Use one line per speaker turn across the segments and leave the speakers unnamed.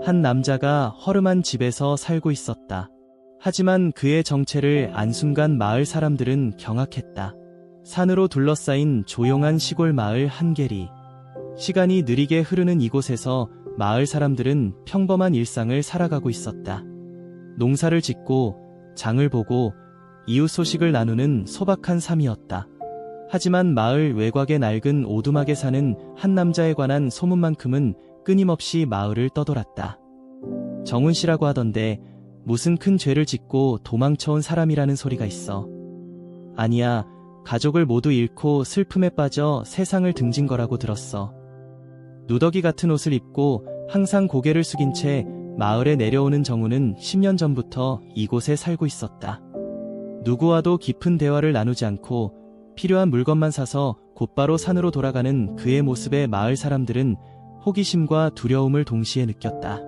한 남자가 허름한 집에서 살고 있었다. 하지만 그의 정체를 안 순간 마을 사람들은 경악했다. 산으로 둘러싸인 조용한 시골 마을 한계리. 시간이 느리게 흐르는 이곳에서 마을 사람들은 평범한 일상을 살아가고 있었다. 농사를 짓고 장을 보고 이웃 소식을 나누는 소박한 삶이었다. 하지만 마을 외곽의 낡은 오두막에 사는 한 남자에 관한 소문만큼은 끊임없이 마을을 떠돌았다. 정훈 씨라고 하던데 무슨 큰 죄를 짓고 도망쳐온 사람이라는 소리가 있어. 아니야, 가족을 모두 잃고 슬픔에 빠져 세상을 등진 거라고 들었어. 누더기 같은 옷을 입고 항상 고개를 숙인 채 마을에 내려오는 정훈은 10년 전부터 이곳에 살고 있었다. 누구와도 깊은 대화를 나누지 않고 필요한 물건만 사서 곧바로 산으로 돌아가는 그의 모습에 마을 사람들은 호기심과 두려움을 동시에 느꼈다.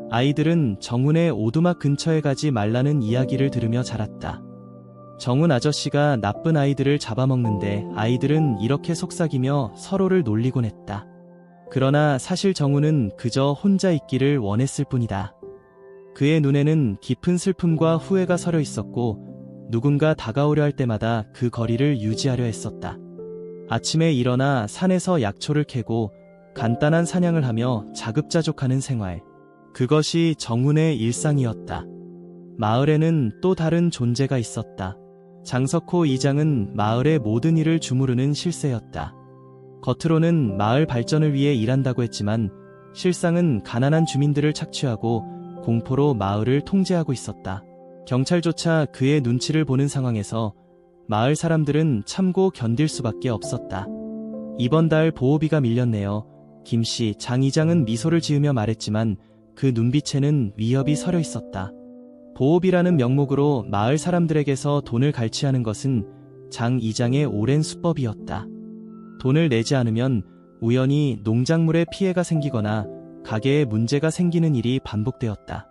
아이들은 정훈의 오두막 근처에 가지 말라는 이야기를 들으며 자랐다. 정훈 아저씨가 나쁜 아이들을 잡아먹는데 아이들은 이렇게 속삭이며 서로를 놀리곤 했다. 그러나 사실 정훈은 그저 혼자 있기를 원했을 뿐이다. 그의 눈에는 깊은 슬픔과 후회가 서려 있었고 누군가 다가오려 할 때마다 그 거리를 유지하려 했었다. 아침에 일어나 산에서 약초를 캐고 간단한 사냥을 하며 자급자족하는 생활. 그것이 정훈의 일상이었다. 마을에는 또 다른 존재가 있었다. 장석호 이장은 마을의 모든 일을 주무르는 실세였다. 겉으로는 마을 발전을 위해 일한다고 했지만 실상은 가난한 주민들을 착취하고 공포로 마을을 통제하고 있었다. 경찰조차 그의 눈치를 보는 상황에서 마을 사람들은 참고 견딜 수밖에 없었다. 이번 달 보호비가 밀렸네요. 김씨, 장 이장은 미소를 지으며 말했지만 그 눈빛에는 위협이 서려 있었다. 보호비라는 명목으로 마을 사람들에게서 돈을 갈취하는 것은 장 이장의 오랜 수법이었다. 돈을 내지 않으면 우연히 농작물에 피해가 생기거나 가게에 문제가 생기는 일이 반복되었다.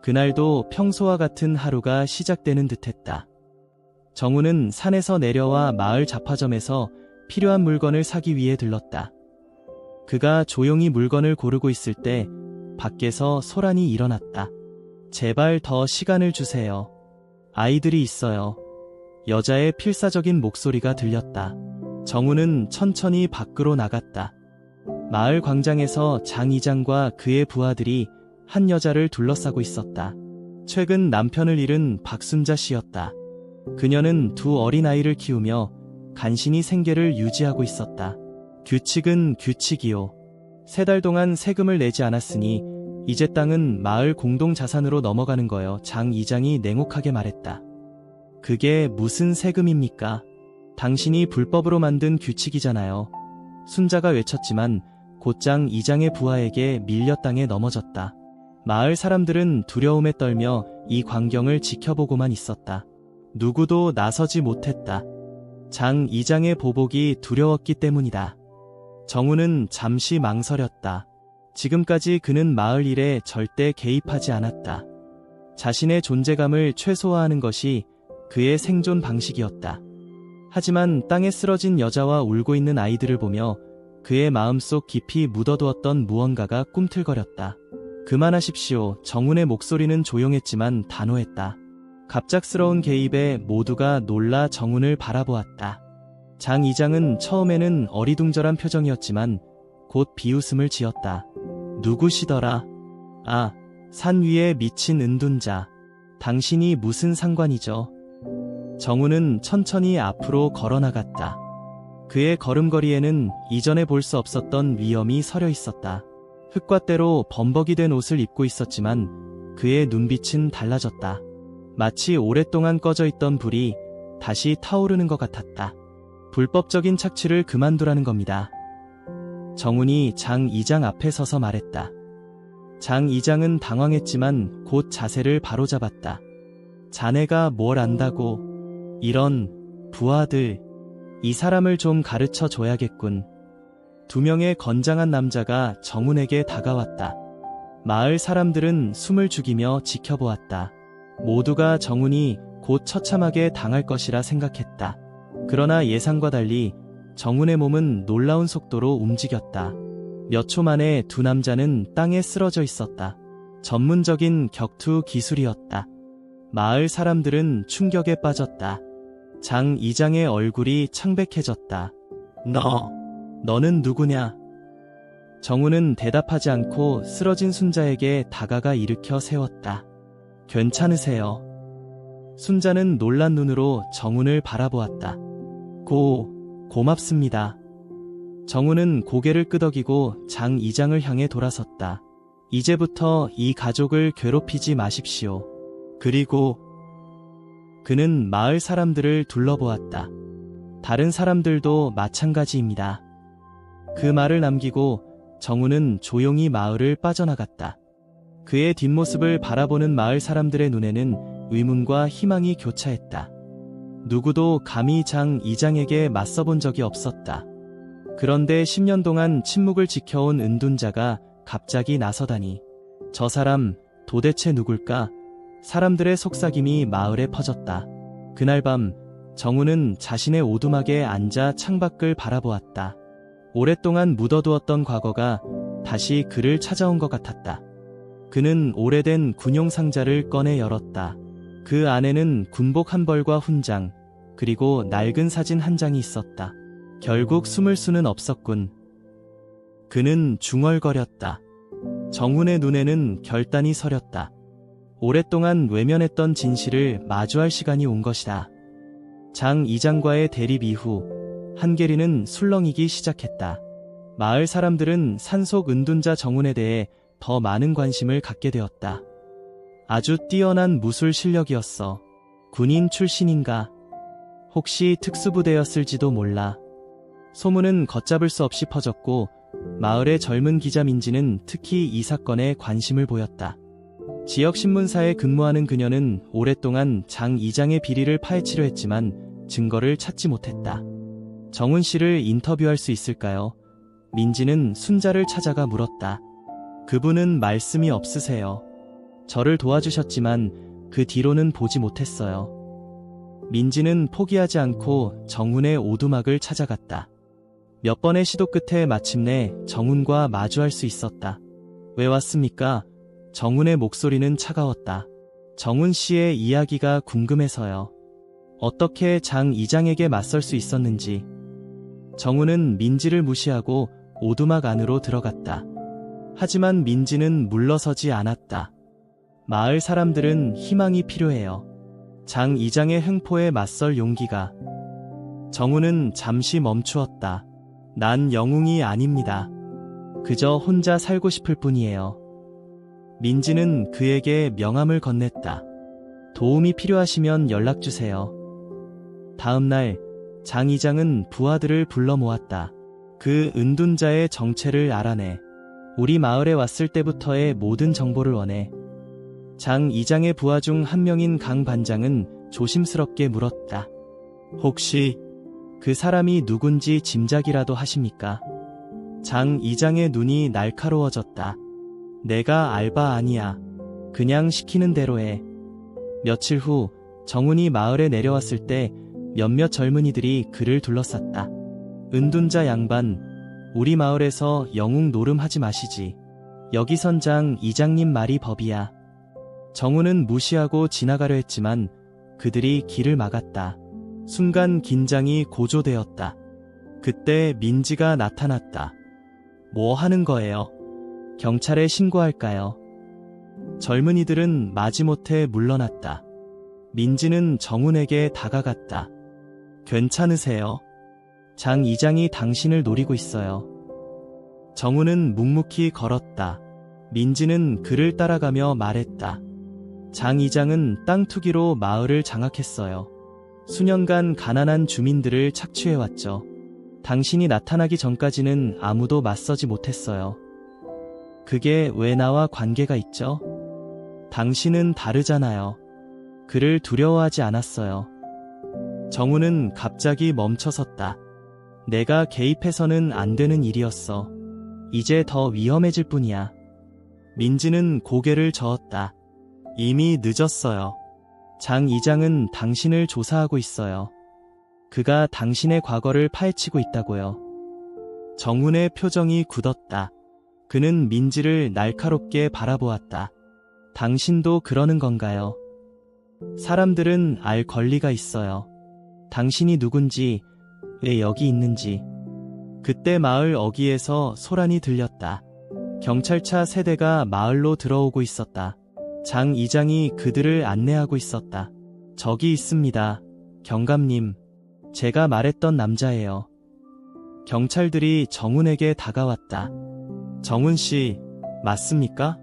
그날도 평소와 같은 하루가 시작되는 듯했다. 정훈은 산에서 내려와 마을 잡화점에서 필요한 물건을 사기 위해 들렀다. 그가 조용히 물건을 고르고 있을 때 밖에서 소란이 일어났다. 제발 더 시간을 주세요. 아이들이 있어요. 여자의 필사적인 목소리가 들렸다. 정훈은 천천히 밖으로 나갔다. 마을 광장에서 장 이장과 그의 부하들이 한 여자를 둘러싸고 있었다. 최근 남편을 잃은 박순자 씨였다. 그녀는 두 어린아이를 키우며 간신히 생계를 유지하고 있었다. 규칙은 규칙이요. 3달 동안 세금을 내지 않았으니 이제 땅은 마을 공동자산으로 넘어가는 거요. 장 이장이 냉혹하게 말했다. 그게 무슨 세금입니까? 당신이 불법으로 만든 규칙이잖아요. 순자가 외쳤지만 곧장 이장의 부하에게 밀려 땅에 넘어졌다. 마을 사람들은 두려움에 떨며 이 광경을 지켜보고만 있었다. 누구도 나서지 못했다. 장 이장의 보복이 두려웠기 때문이다. 정훈은 잠시 망설였다. 지금까지 그는 마을 일에 절대 개입하지 않았다. 자신의 존재감을 최소화하는 것이 그의 생존 방식이었다. 하지만 땅에 쓰러진 여자와 울고 있는 아이들을 보며 그의 마음속 깊이 묻어두었던 무언가가 꿈틀거렸다. 그만하십시오. 정훈의 목소리는 조용했지만 단호했다. 갑작스러운 개입에 모두가 놀라 정훈을 바라보았다. 장 이장은 처음에는 어리둥절한 표정이었지만 곧 비웃음을 지었다. 누구시더라? 아, 산 위에 미친 은둔자. 당신이 무슨 상관이죠? 정훈은 천천히 앞으로 걸어나갔다. 그의 걸음걸이에는 이전에 볼 수 없었던 위험이 서려 있었다. 흙과때로 범벅이 된 옷을 입고 있었지만 그의 눈빛은 달라졌다. 마치 오랫동안 꺼져 있던 불이 다시 타오르는 것 같았다. 불법적인 착취를 그만두라는 겁니다. 정훈이 장 이장 앞에 서서 말했다. 장 이장은 당황했지만 곧 자세를 바로잡았다. 자네가 뭘 안다고. 이런 부하들. 이 사람을 좀 가르쳐 줘야겠군. 2명의 건장한 남자가 정훈에게 다가왔다. 마을 사람들은 숨을 죽이며 지켜보았다. 모두가 정훈이 곧 처참하게 당할 것이라 생각했다. 그러나 예상과 달리 정훈의 몸은 놀라운 속도로 움직였다. 몇 초 만에 두 남자는 땅에 쓰러져 있었다. 전문적인 격투 기술이었다. 마을 사람들은 충격에 빠졌다. 장 이장의 얼굴이 창백해졌다. 너는 누구냐? 정우는 대답하지 않고 쓰러진 순자에게 다가가 일으켜 세웠다. 괜찮으세요? 순자는 놀란 눈으로 정훈을 바라보았다. 고맙습니다. 정훈은 고개를 끄덕이고 장 이장을 향해 돌아섰다. 이제부터 이 가족을 괴롭히지 마십시오. 그리고 그는 마을 사람들을 둘러보았다. 다른 사람들도 마찬가지입니다. 그 말을 남기고 정훈은 조용히 마을을 빠져나갔다. 그의 뒷모습을 바라보는 마을 사람들의 눈에는 의문과 희망이 교차했다. 누구도 감히 장 이장에게 맞서본 적이 없었다. 그런데 10년 동안 침묵을 지켜온 은둔자가 갑자기 나서다니. 저 사람 도대체 누굴까? 사람들의 속삭임이 마을에 퍼졌다. 그날 밤 정우는 자신의 오두막에 앉아 창밖을 바라보았다. 오랫동안 묻어두었던 과거가 다시 그를 찾아온 것 같았다. 그는 오래된 군용 상자를 꺼내 열었다. 그 안에는 군복 한 벌과 훈장, 그리고 낡은 사진 한 장이 있었다. 결국 숨을 수는 없었군. 그는 중얼거렸다. 정훈의 눈에는 결단이 서렸다. 오랫동안 외면했던 진실을 마주할 시간이 온 것이다. 장 이장과의 대립 이후 한계리는 술렁이기 시작했다. 마을 사람들은 산속 은둔자 정훈에 대해 더 많은 관심을 갖게 되었다. 아주 뛰어난 무술 실력이었어. 군인 출신인가? 혹시 특수부대였을지도 몰라. 소문은 걷잡을 수 없이 퍼졌고 마을의 젊은 기자 민지는 특히 이 사건에 관심을 보였다. 지역 신문사에 근무하는 그녀는 오랫동안 장 이장의 비리를 파헤치려 했지만 증거를 찾지 못했다. 정훈 씨를 인터뷰할 수 있을까요? 민지는 순자를 찾아가 물었다. 그분은 말씀이 없으세요. 저를 도와주셨지만 그 뒤로는 보지 못했어요. 민지는 포기하지 않고 정훈의 오두막을 찾아갔다. 몇 번의 시도 끝에 마침내 정훈과 마주할 수 있었다. 왜 왔습니까? 정훈의 목소리는 차가웠다. 정훈 씨의 이야기가 궁금해서요. 어떻게 장 이장에게 맞설 수 있었는지. 정훈은 민지를 무시하고 오두막 안으로 들어갔다. 하지만 민지는 물러서지 않았다. 마을 사람들은 희망이 필요해요. 장 이장의 횡포에 맞설 용기가. 정훈은 잠시 멈추었다. 난 영웅이 아닙니다. 그저 혼자 살고 싶을 뿐이에요. 민지는 그에게 명함을 건넸다. 도움이 필요하시면 연락주세요. 다음날 장 이장은 부하들을 불러 모았다. 그 은둔자의 정체를 알아내. 우리 마을에 왔을 때부터의 모든 정보를 원해. 장 이장의 부하 중 한 명인 강 반장은 조심스럽게 물었다. 혹시 그 사람이 누군지 짐작이라도 하십니까? 장 이장의 눈이 날카로워졌다. 내가 알바 아니야. 그냥 시키는 대로 해. 며칠 후 정훈이 마을에 내려왔을 때 몇몇 젊은이들이 그를 둘러쌌다. 은둔자 양반, 우리 마을에서 영웅 노름하지 마시지. 여기선 장 이장님 말이 법이야. 정훈은 무시하고 지나가려 했지만 그들이 길을 막았다. 순간 긴장이 고조되었다. 그때 민지가 나타났다. 뭐 하는 거예요? 경찰에 신고할까요? 젊은이들은 마지못해 물러났다. 민지는 정훈에게 다가갔다. 괜찮으세요? 장 이장이 당신을 노리고 있어요. 정훈은 묵묵히 걸었다. 민지는 그를 따라가며 말했다. 장 이장은 땅 투기로 마을을 장악했어요. 수년간 가난한 주민들을 착취해왔죠. 당신이 나타나기 전까지는 아무도 맞서지 못했어요. 그게 왜 나와 관계가 있죠? 당신은 다르잖아요. 그를 두려워하지 않았어요. 정훈은 갑자기 멈춰섰다. 내가 개입해서는 안 되는 일이었어. 이제 더 위험해질 뿐이야. 민지는 고개를 저었다. 이미 늦었어요. 장 이장은 당신을 조사하고 있어요. 그가 당신의 과거를 파헤치고 있다고요. 정훈의 표정이 굳었다. 그는 민지를 날카롭게 바라보았다. 당신도 그러는 건가요? 사람들은 알 권리가 있어요. 당신이 누군지, 왜 여기 있는지. 그때 마을 어귀에서 소란이 들렸다. 경찰차 세대가 마을로 들어오고 있었다. 장 이장이 그들을 안내하고 있었다. 저기 있습니다. 경감님. 제가 말했던 남자예요. 경찰들이 정훈에게 다가왔다. 정훈 씨, 맞습니까?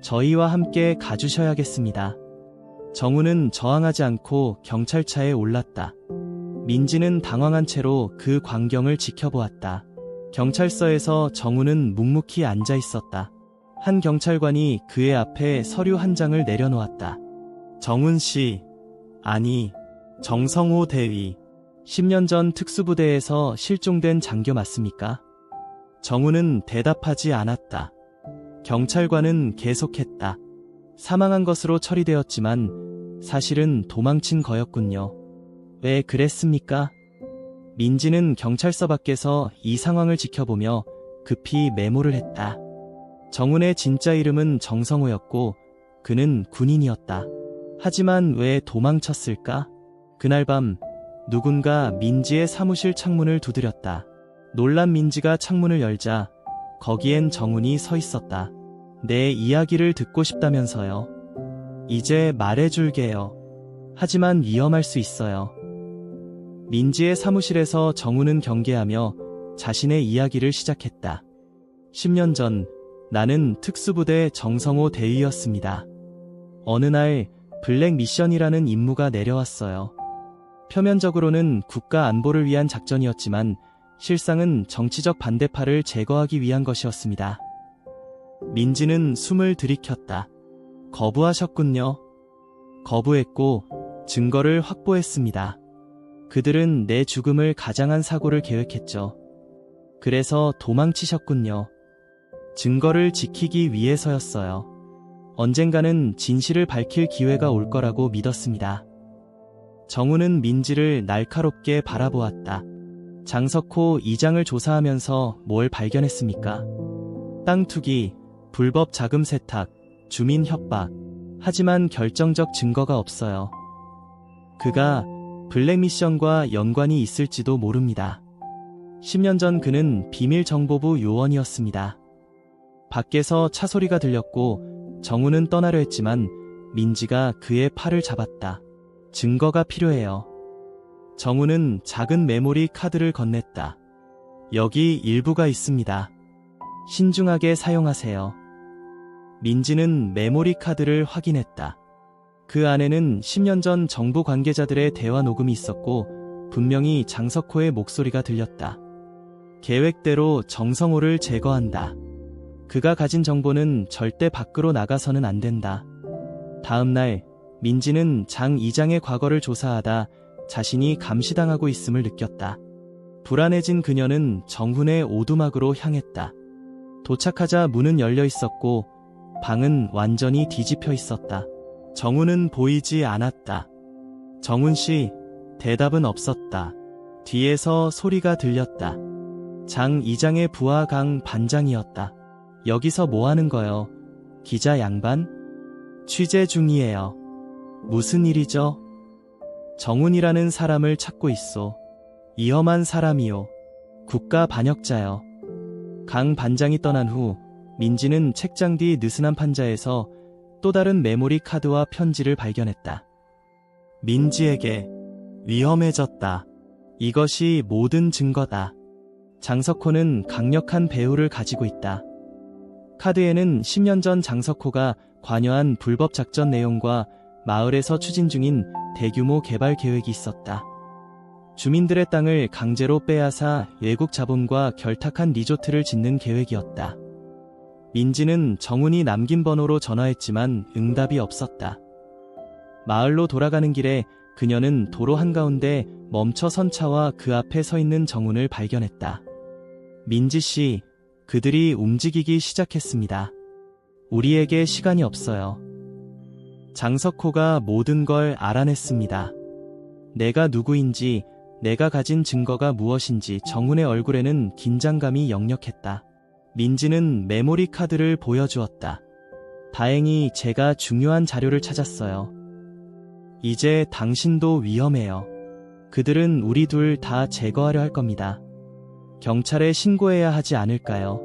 저희와 함께 가주셔야겠습니다. 정훈은 저항하지 않고 경찰차에 올랐다. 민지는 당황한 채로 그 광경을 지켜보았다. 경찰서에서 정훈은 묵묵히 앉아 있었다. 한 경찰관이 그의 앞에 서류 한 장을 내려놓았다. 정훈 씨, 아니, 정성호 대위. 10년 전 특수부대에서 실종된 장교 맞습니까? 정훈은 대답하지 않았다. 경찰관은 계속했다. 사망한 것으로 처리되었지만 사실은 도망친 거였군요. 왜 그랬습니까? 민지는 경찰서 밖에서 이 상황을 지켜보며 급히 메모를 했다. 정훈의 진짜 이름은 정성호였고 그는 군인이었다. 하지만 왜 도망쳤을까? 그날 밤 누군가 민지의 사무실 창문을 두드렸다. 놀란 민지가 창문을 열자 거기엔 정훈이 서 있었다. 내 이야기를 듣고 싶다면서요. 이제 말해줄게요. 하지만 위험할 수 있어요. 민지의 사무실에서 정훈은 경계하며 자신의 이야기를 시작했다. 10년 전 나는 특수부대 정성호 대위였습니다. 어느 날 블랙 미션이라는 임무가 내려왔어요. 표면적으로는 국가 안보를 위한 작전이었지만 실상은 정치적 반대파를 제거하기 위한 것이었습니다. 민지는 숨을 들이켰다. 거부하셨군요. 거부했고 증거를 확보했습니다. 그들은 내 죽음을 가장한 사고를 계획했죠. 그래서 도망치셨군요. 증거를 지키기 위해서였어요. 언젠가는 진실을 밝힐 기회가 올 거라고 믿었습니다. 정훈은 민지를 날카롭게 바라보았다. 장석호 이장을 조사하면서 뭘 발견했습니까? 땅 투기, 불법 자금 세탁, 주민 협박. 하지만 결정적 증거가 없어요. 그가 블랙미션과 연관이 있을지도 모릅니다. 10년 전 그는 비밀정보부 요원이었습니다. 밖에서 차 소리가 들렸고 정훈은 떠나려 했지만 민지가 그의 팔을 잡았다. 증거가 필요해요. 정훈은 작은 메모리 카드를 건넸다. 여기 일부가 있습니다. 신중하게 사용하세요. 민지는 메모리 카드를 확인했다. 그 안에는 10년 전 정부 관계자들의 대화 녹음이 있었고 분명히 장석호의 목소리가 들렸다. 계획대로 정성호를 제거한다. 그가 가진 정보는 절대 밖으로 나가서는 안 된다. 다음 날 민지는 장 이장의 과거를 조사하다 자신이 감시당하고 있음을 느꼈다. 불안해진 그녀는 정훈의 오두막으로 향했다. 도착하자 문은 열려 있었고 방은 완전히 뒤집혀 있었다. 정훈은 보이지 않았다. 정훈 씨, 대답은 없었다. 뒤에서 소리가 들렸다. 장 이장의 부하 강 반장이었다. 여기서 뭐 하는 거요? 기자 양반? 취재 중이에요. 무슨 일이죠? 정훈이라는 사람을 찾고 있소. 위험한 사람이요. 국가 반역자요. 강 반장이 떠난 후 민지는 책장 뒤 느슨한 판자에서 또 다른 메모리 카드와 편지를 발견했다. 민지에게 위험해졌다. 이것이 모든 증거다. 장석호는 강력한 배후를 가지고 있다. 카드에는 10년 전 장석호가 관여한 불법 작전 내용과 마을에서 추진 중인 대규모 개발 계획이 있었다. 주민들의 땅을 강제로 빼앗아 외국 자본과 결탁한 리조트를 짓는 계획이었다. 민지는 정훈이 남긴 번호로 전화했지만 응답이 없었다. 마을로 돌아가는 길에 그녀는 도로 한가운데 멈춰 선 차와 그 앞에 서 있는 정훈을 발견했다. 민지 씨, 그들이 움직이기 시작했습니다. 우리에게 시간이 없어요. 장석호가 모든 걸 알아냈습니다. 내가 누구인지, 내가 가진 증거가 무엇인지. 정훈의 얼굴에는 긴장감이 역력했다. 민지는 메모리 카드를 보여주었다. 다행히 제가 중요한 자료를 찾았어요. 이제 당신도 위험해요. 그들은 우리 둘 다 제거하려 할 겁니다. 경찰에 신고해야 하지 않을까요?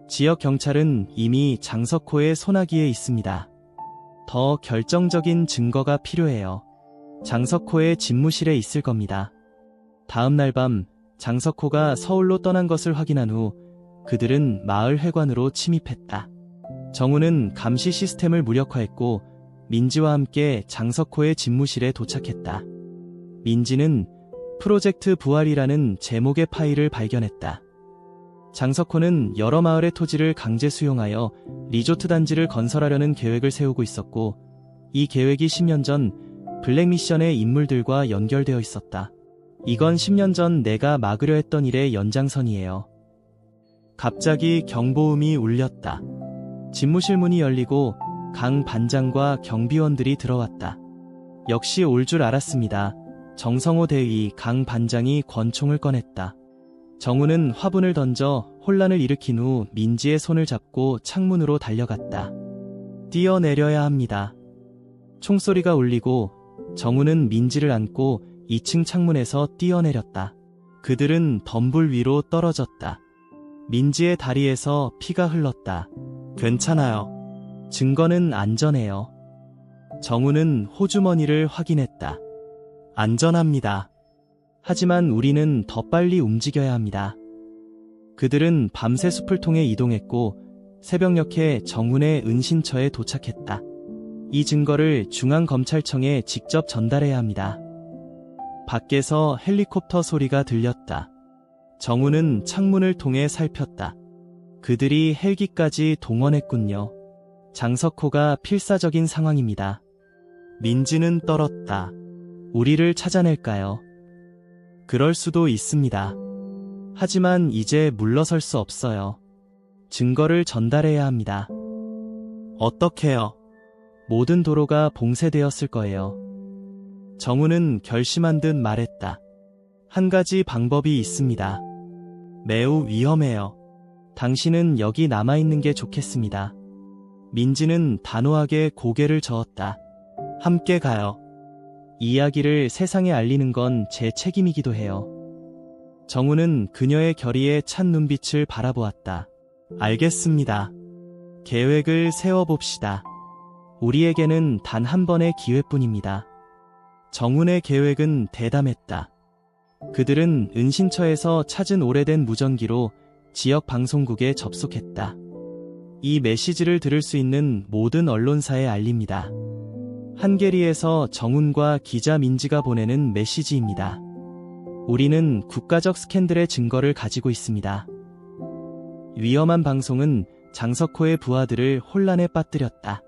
지역 경찰은 이미 장석호의 소나기에 있습니다. 더 결정적인 증거가 필요해요. 장석호의 집무실에 있을 겁니다. 다음 날 밤 장석호가 서울로 떠난 것을 확인한 후 그들은 마을 회관으로 침입했다. 정우는 감시 시스템을 무력화했고 민지와 함께 장석호의 집무실에 도착했다. 민지는 프로젝트 부활이라는 제목의 파일을 발견했다. 장석호는 여러 마을의 토지를 강제 수용하여 리조트 단지를 건설하려는 계획을 세우고 있었고 이 계획이 10년 전 블랙미션의 인물들과 연결되어 있었다. 이건 10년 전 내가 막으려 했던 일의 연장선이에요. 갑자기 경보음이 울렸다. 집무실 문이 열리고 강 반장과 경비원들이 들어왔다. 역시 올 줄 알았습니다. 정성호 대위 강 반장이 권총을 꺼냈다. 정우는 화분을 던져 혼란을 일으킨 후 민지의 손을 잡고 창문으로 달려갔다. 뛰어내려야 합니다. 총소리가 울리고 정우는 민지를 안고 2층 창문에서 뛰어내렸다. 그들은 덤불 위로 떨어졌다. 민지의 다리에서 피가 흘렀다. 괜찮아요. 증거는 안전해요. 정우는 호주머니를 확인했다. 안전합니다. 하지만 우리는 더 빨리 움직여야 합니다. 그들은 밤새 숲을 통해 이동했고 새벽녘에 정훈의 은신처에 도착했다. 이 증거를 중앙검찰청에 직접 전달해야 합니다. 밖에서 헬리콥터 소리가 들렸다. 정훈은 창문을 통해 살폈다. 그들이 헬기까지 동원했군요. 장석호가 필사적인 상황입니다. 민지는 떨었다. 우리를 찾아낼까요? 그럴 수도 있습니다. 하지만 이제 물러설 수 없어요. 증거를 전달해야 합니다. 어떻게요? 모든 도로가 봉쇄되었을 거예요. 정우는 결심한 듯 말했다. 한 가지 방법이 있습니다. 매우 위험해요. 당신은 여기 남아있는 게 좋겠습니다. 민지는 단호하게 고개를 저었다. 함께 가요. 이야기를 세상에 알리는 건 제 책임이기도 해요. 정우는 그녀의 결의에 찬 눈빛을 바라보았다. 알겠습니다. 계획을 세워봅시다. 우리에게는 단 한 번의 기회뿐입니다. 정훈의 계획은 대담했다. 그들은 은신처에서 찾은 오래된 무전기로 지역 방송국에 접속했다. 이 메시지를 들을 수 있는 모든 언론사에 알립니다. 한계리에서 정훈과 기자 민지가 보내는 메시지입니다. 우리는 국가적 스캔들의 증거를 가지고 있습니다. 위험한 방송은 장석호의 부하들을 혼란에 빠뜨렸다.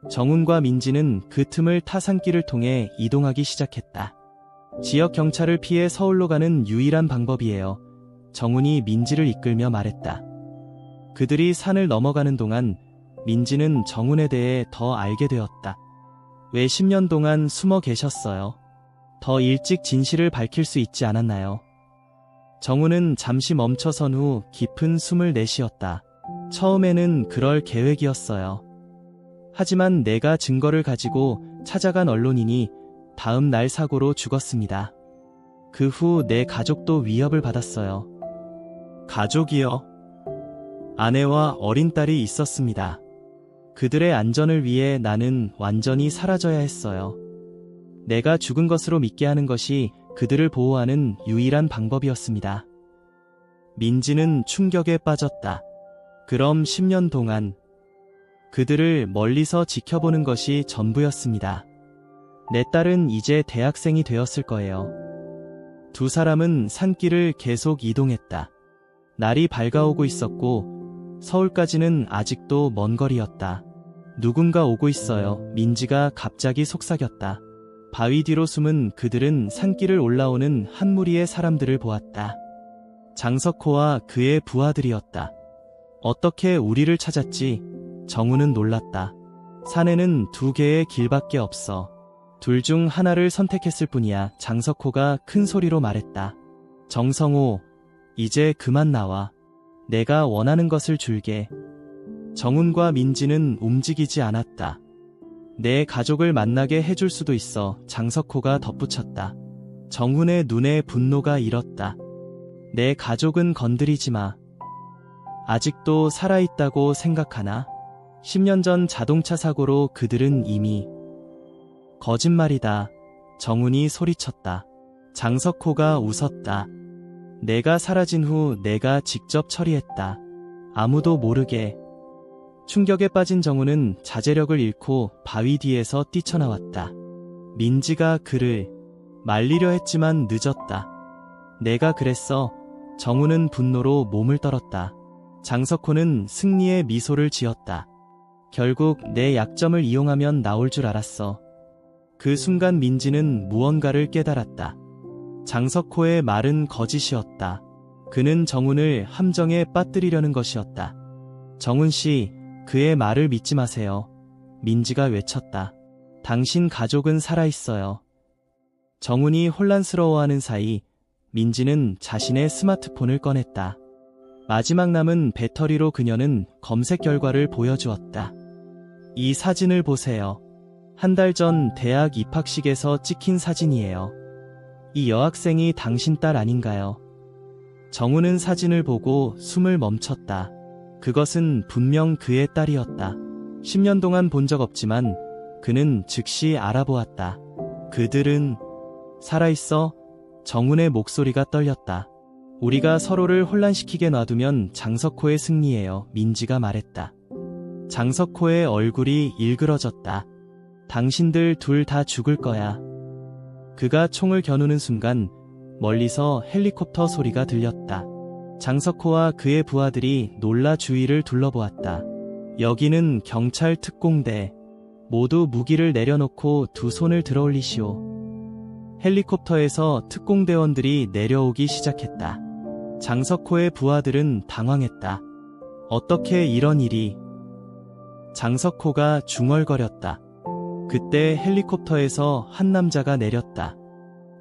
정훈과 민지는 그 틈을 타산길을 통해 이동하기 시작했다. 지역 경찰을 피해 서울로 가는 유일한 방법이에요. 정훈이 민지를 이끌며 말했다. 그들이 산을 넘어가는 동안 민지는 정훈에 대해 더 알게 되었다. 왜 10년 동안 숨어 계셨어요? 더 일찍 진실을 밝힐 수 있지 않았나요? 정훈은 잠시 멈춰선 후 깊은 숨을 내쉬었다. 처음에는 그럴 계획이었어요. 하지만 내가 증거를 가지고 찾아간 언론인이 다음 날 사고로 죽었습니다. 그 후 내 가족도 위협을 받았어요. 가족이요? 아내와 어린 딸이 있었습니다. 그들의 안전을 위해 나는 완전히 사라져야 했어요. 내가 죽은 것으로 믿게 하는 것이 그들을 보호하는 유일한 방법이었습니다. 민지는 충격에 빠졌다. 그럼 10년 동안 그들을 멀리서 지켜보는 것이 전부였습니다. 내 딸은 이제 대학생이 되었을 거예요. 두 사람은 산길을 계속 이동했다. 날이 밝아오고 있었고 서울까지는 아직도 먼 거리였다. 누군가 오고 있어요. 민지가 갑자기 속삭였다. 바위 뒤로 숨은 그들은 산길을 올라오는 한 무리의 사람들을 보았다. 장석호와 그의 부하들이었다. 어떻게 우리를 찾았지? 정우는 놀랐다. 산에는 두 개의 길밖에 없어. 둘 중 하나를 선택했을 뿐이야. 장석호가 큰 소리로 말했다. 정성호, 이제 그만 나와. 내가 원하는 것을 줄게. 정훈과 민지는 움직이지 않았다. 내 가족을 만나게 해줄 수도 있어. 장석호가 덧붙였다. 정훈의 눈에 분노가 일었다. 내 가족은 건드리지 마. 아직도 살아있다고 생각하나? 10년 전 자동차 사고로 그들은 이미. 거짓말이다. 정훈이 소리쳤다. 장석호가 웃었다. 내가 사라진 후 내가 직접 처리했다. 아무도 모르게. 충격에 빠진 정훈은 자제력을 잃고 바위 뒤에서 뛰쳐나왔다. 민지가 그를 말리려 했지만 늦었다. 내가 그랬어. 정훈은 분노로 몸을 떨었다. 장석호는 승리의 미소를 지었다. 결국 내 약점을 이용하면 나올 줄 알았어. 그 순간 민지는 무언가를 깨달았다. 장석호의 말은 거짓이었다. 그는 정훈을 함정에 빠뜨리려는 것이었다. 정훈 씨, 그의 말을 믿지 마세요. 민지가 외쳤다. 당신 가족은 살아있어요. 정훈이 혼란스러워하는 사이 민지는 자신의 스마트폰을 꺼냈다. 마지막 남은 배터리로 그녀는 검색 결과를 보여주었다. 이 사진을 보세요. 한 달 전 대학 입학식에서 찍힌 사진이에요. 이 여학생이 당신 딸 아닌가요? 정훈은 사진을 보고 숨을 멈췄다. 그것은 분명 그의 딸이었다. 10년 동안 본 적 없지만 그는 즉시 알아보았다. 그들은 살아있어? 정훈의 목소리가 떨렸다. 우리가 서로를 혼란시키게 놔두면 장석호의 승리예요. 민지가 말했다. 장석호의 얼굴이 일그러졌다. 당신들 둘 다 죽을 거야. 그가 총을 겨누는 순간 멀리서 헬리콥터 소리가 들렸다. 장석호와 그의 부하들이 놀라 주위를 둘러보았다. 여기는 경찰 특공대. 모두 무기를 내려놓고 두 손을 들어올리시오. 헬리콥터에서 특공대원들이 내려오기 시작했다. 장석호의 부하들은 당황했다. 어떻게 이런 일이? 장석호가 중얼거렸다. 그때 헬리콥터에서 한 남자가 내렸다.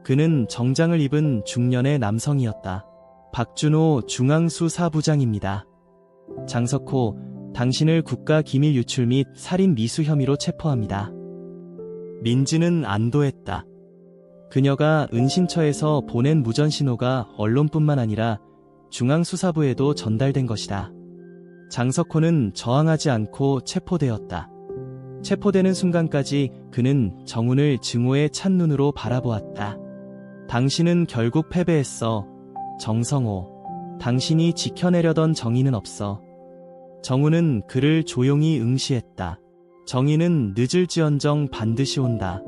그는 정장을 입은 중년의 남성이었다. 박준호 중앙수사부장입니다. 장석호, 당신을 국가기밀 유출 및 살인 미수 혐의로 체포합니다. 민지는 안도했다. 그녀가 은신처에서 보낸 무전 신호가 언론뿐만 아니라 중앙수사부에도 전달된 것이다. 장석호는 저항하지 않고 체포되었다. 체포되는 순간까지 그는 정훈을 증오의 찬 눈으로 바라보았다. 당신은 결국 패배했어. 정성호. 당신이 지켜내려던 정의는 없어. 정훈은 그를 조용히 응시했다. 정의는 늦을지언정 반드시 온다.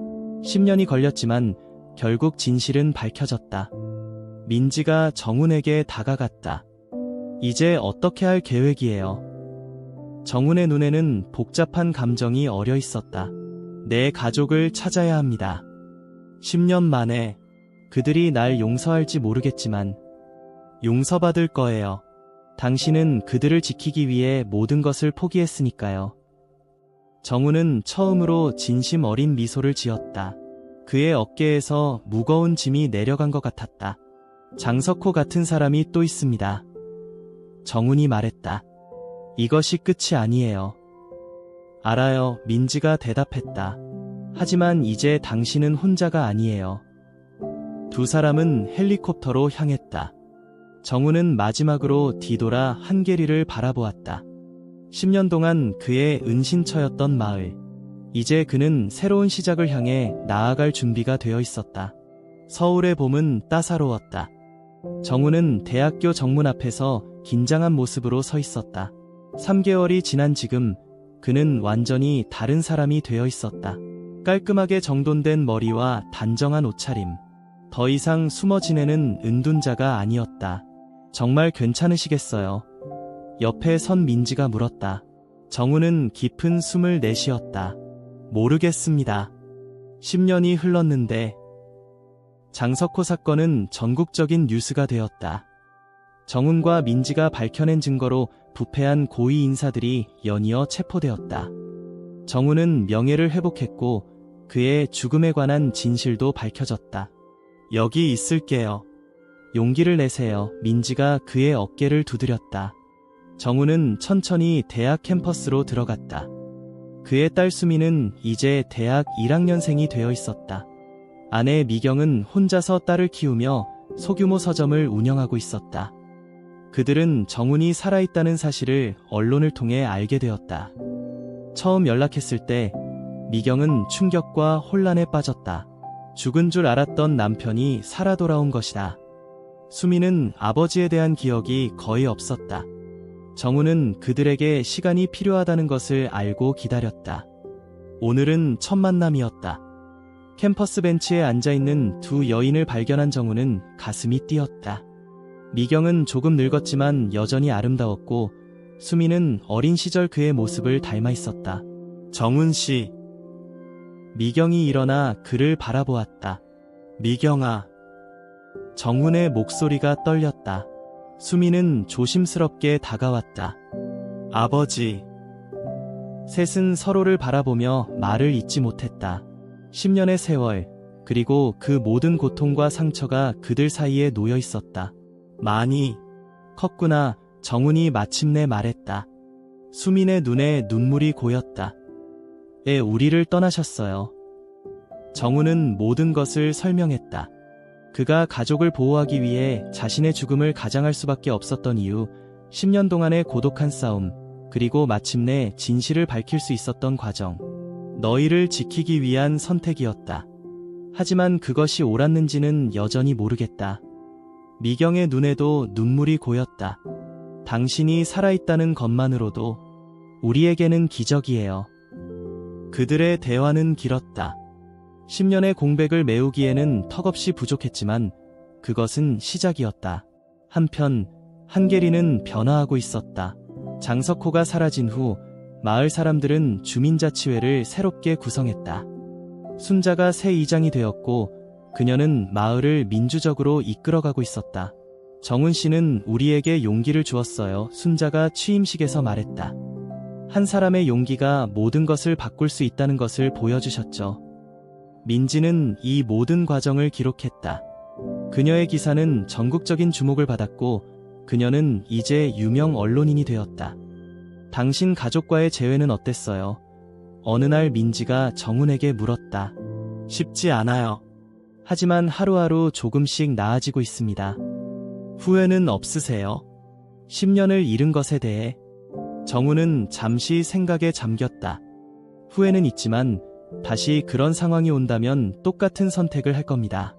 10년이 걸렸지만 결국 진실은 밝혀졌다. 민지가 정훈에게 다가갔다. 이제 어떻게 할 계획이에요? 정훈의 눈에는 복잡한 감정이 어려 있었다. 내 가족을 찾아야 합니다. 10년 만에 그들이 날 용서할지 모르겠지만 용서받을 거예요. 당신은 그들을 지키기 위해 모든 것을 포기했으니까요. 정훈은 처음으로 진심 어린 미소를 지었다. 그의 어깨에서 무거운 짐이 내려간 것 같았다. 장석호 같은 사람이 또 있습니다. 정훈이 말했다. 이것이 끝이 아니에요. 알아요. 민지가 대답했다. 하지만 이제 당신은 혼자가 아니에요. 두 사람은 헬리콥터로 향했다. 정훈은 마지막으로 뒤돌아 한계리를 바라보았다. 10년 동안 그의 은신처였던 마을. 이제 그는 새로운 시작을 향해 나아갈 준비가 되어 있었다. 서울의 봄은 따사로웠다. 정훈은 대학교 정문 앞에서 긴장한 모습으로 서 있었다. 3개월이 지난 지금 그는 완전히 다른 사람이 되어 있었다. 깔끔하게 정돈된 머리와 단정한 옷차림. 더 이상 숨어 지내는 은둔자가 아니었다. 정말 괜찮으시겠어요? 옆에 선 민지가 물었다. 정훈은 깊은 숨을 내쉬었다. 모르겠습니다. 10년이 흘렀는데. 장석호 사건은 전국적인 뉴스가 되었다. 정훈과 민지가 밝혀낸 증거로 부패한 고위 인사들이 연이어 체포되었다. 정훈은 명예를 회복했고 그의 죽음에 관한 진실도 밝혀졌다. 여기 있을게요. 용기를 내세요. 민지가 그의 어깨를 두드렸다. 정우는 천천히 대학 캠퍼스로 들어갔다. 그의 딸 수미는 이제 대학 1학년생이 되어 있었다. 아내 미경은 혼자서 딸을 키우며 소규모 서점을 운영하고 있었다. 그들은 정훈이 살아있다는 사실을 언론을 통해 알게 되었다. 처음 연락했을 때 미경은 충격과 혼란에 빠졌다. 죽은 줄 알았던 남편이 살아 돌아온 것이다. 수미는 아버지에 대한 기억이 거의 없었다. 정우는 그들에게 시간이 필요하다는 것을 알고 기다렸다. 오늘은 첫 만남이었다. 캠퍼스 벤치에 앉아있는 두 여인을 발견한 정우는 가슴이 뛰었다. 미경은 조금 늙었지만 여전히 아름다웠고 수미는 어린 시절 그의 모습을 닮아 있었다. 정훈 씨. 미경이 일어나 그를 바라보았다. 미경아. 정훈의 목소리가 떨렸다. 수미는 조심스럽게 다가왔다. 아버지. 셋은 서로를 바라보며 말을 잇지 못했다. 10년의 세월, 그리고 그 모든 고통과 상처가 그들 사이에 놓여 있었다. 많이 컸구나. 정훈이 마침내 말했다. 수민의 눈에 눈물이 고였다. 우리를 떠나셨어요. 정훈은 모든 것을 설명했다. 그가 가족을 보호하기 위해 자신의 죽음을 가장할 수밖에 없었던 이유, 10년 동안의 고독한 싸움, 그리고 마침내 진실을 밝힐 수 있었던 과정. 너희를 지키기 위한 선택이었다. 하지만 그것이 옳았는지는 여전히 모르겠다. 미경의 눈에도 눈물이 고였다. 당신이 살아있다는 것만으로도 우리에게는 기적이에요. 그들의 대화는 길었다. 10년의 공백을 메우기에는 턱없이 부족했지만 그것은 시작이었다. 한편 한계리는 변화하고 있었다. 장석호가 사라진 후 마을 사람들은 주민자치회를 새롭게 구성했다. 순자가 새 이장이 되었고 그녀는 마을을 민주적으로 이끌어가고 있었다. 정훈 씨는 우리에게 용기를 주었어요. 순자가 취임식에서 말했다. 한 사람의 용기가 모든 것을 바꿀 수 있다는 것을 보여주셨죠. 민지는 이 모든 과정을 기록했다. 그녀의 기사는 전국적인 주목을 받았고 그녀는 이제 유명 언론인이 되었다. 당신 가족과의 재회는 어땠어요? 어느 날 민지가 정훈에게 물었다. 쉽지 않아요. 하지만 하루하루 조금씩 나아지고 있습니다. 후회는 없으세요? 10년을 잃은 것에 대해. 정훈은 잠시 생각에 잠겼다. 후회는 있지만 다시 그런 상황이 온다면 똑같은 선택을 할 겁니다.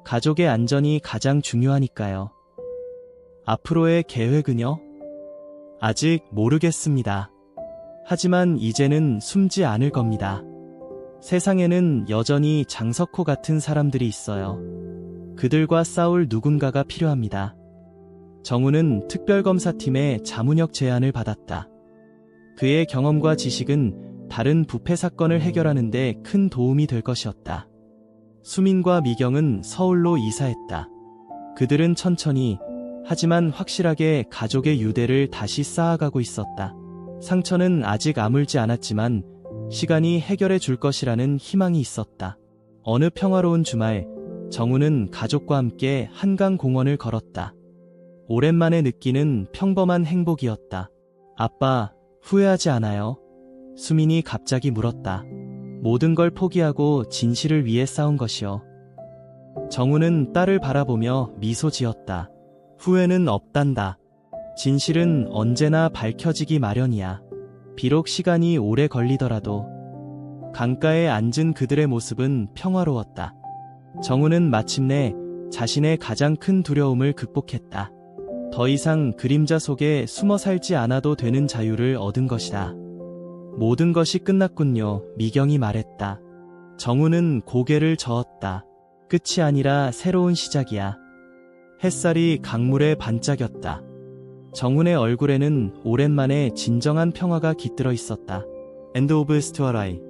가족의 안전이 가장 중요하니까요. 앞으로의 계획은요? 아직 모르겠습니다. 하지만 이제는 숨지 않을 겁니다. 세상에는 여전히 장석호 같은 사람들이 있어요. 그들과 싸울 누군가가 필요합니다. 정훈은 특별검사팀의 자문역 제안을 받았다. 그의 경험과 지식은 다른 부패 사건을 해결하는 데 큰 도움이 될 것이었다. 수민과 미경은 서울로 이사했다. 그들은 천천히 하지만 확실하게 가족의 유대를 다시 쌓아가고 있었다. 상처는 아직 아물지 않았지만 시간이 해결해 줄 것이라는 희망이 있었다. 어느 평화로운 주말, 정훈은 가족과 함께 한강공원을 걸었다. 오랜만에 느끼는 평범한 행복이었다. 아빠, 후회하지 않아요? 수민이 갑자기 물었다. 모든 걸 포기하고 진실을 위해 싸운 것이요. 정훈은 딸을 바라보며 미소 지었다. 후회는 없단다. 진실은 언제나 밝혀지기 마련이야. 비록 시간이 오래 걸리더라도. 강가에 앉은 그들의 모습은 평화로웠다. 정훈은 마침내 자신의 가장 큰 두려움을 극복했다. 더 이상 그림자 속에 숨어 살지 않아도 되는 자유를 얻은 것이다. 모든 것이 끝났군요. 미경이 말했다. 정훈은 고개를 저었다. 끝이 아니라 새로운 시작이야. 햇살이 강물에 반짝였다. 정훈의 얼굴에는 오랜만에 진정한 평화가 깃들어 있었다. End of Story.